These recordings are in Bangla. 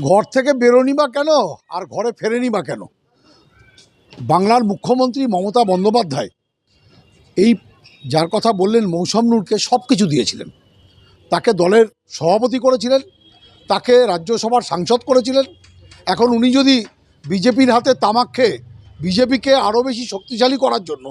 ঘর থেকে বেরোনি বা কেন আর ঘরে ফেরেনি বা কেন? বাংলার মুখ্যমন্ত্রী মমতা বন্দ্যোপাধ্যায় এই যার কথা বললেন মৌসম নূরকে সব কিছু দিয়েছিলেন। তাকে দলের সভাপতি করেছিলেন, তাকে রাজ্যসভার সাংসদ করেছিলেন। এখন উনি যদি বিজেপির হাতে তামাক খেয়ে বিজেপিকে আরও বেশি শক্তিশালী করার জন্য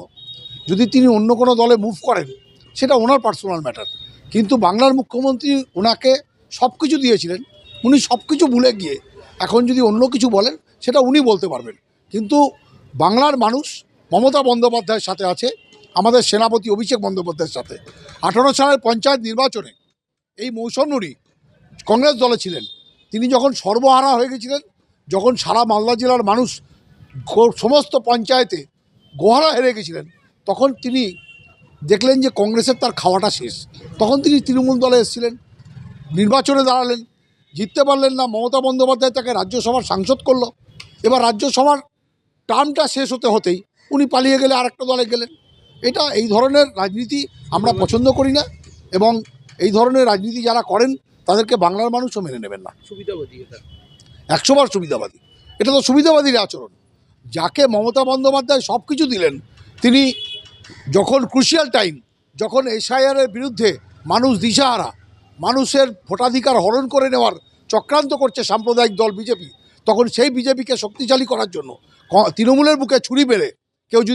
যদি তিনি অন্য কোনো দলে মুভ করেন, সেটা ওনার পার্সোনাল ম্যাটার। কিন্তু বাংলার মুখ্যমন্ত্রী ওনাকে সব কিছু দিয়েছিলেন, উনি সব কিছু ভুলে গিয়ে এখন যদি অন্য কিছু বলেন সেটা উনি বলতে পারবেন। কিন্তু বাংলার মানুষ মমতা বন্দ্যোপাধ্যায়ের সাথে আছে, আমাদের সেনাপতি অভিষেক বন্দ্যোপাধ্যায়ের সাথে। 18 সালের পঞ্চায়েত নির্বাচনে এই মৌসম নূরী কংগ্রেস দলে ছিলেন। তিনি যখন সর্বহারা হয়ে গেছিলেন, যখন সারা মালদা জেলার মানুষ সমস্ত পঞ্চায়েতে গোহারা হেরে গেছিলেন, তখন তিনি দেখলেন যে কংগ্রেসের তার খাওয়াটা শেষ। তখন তিনি তৃণমূল দলে এসেছিলেন, নির্বাচনে দাঁড়ালেন, জিততে পারলেন না। মমতা বন্দ্যোপাধ্যায় তাকে রাজ্যসভার সাংসদ করলো। এবার রাজ্যসভার টার্মটা শেষ হতে হতেই উনি পালিয়ে গেলে আরেকটা দলে গেলেন। এই ধরনের রাজনীতি আমরা পছন্দ করি না, এবং এই ধরনের রাজনীতি যারা করেন তাদেরকে বাংলার মানুষও মেনে নেবেন না। সুবিধাবাদী এটা 100বার সুবিধাবাদী। এটা তো সুবিধাবাদীর আচরণ। যাকে মমতা বন্দ্যোপাধ্যায় সব কিছু দিলেন, তিনি যখন ক্রুশিয়াল টাইম, যখন এসআইআরের বিরুদ্ধে মানুষ দিশাহারা, মানুষের ভোটাধিকার হরণ করে নেওয়ার চক্রান্ত করছে সাম্প্রদায়িক দল বিজেপি, তখন সেই বিজেপিকে শক্তিশালী করার জন্য তৃণমূলের বুকে ছুরি মেরে কেউ যদি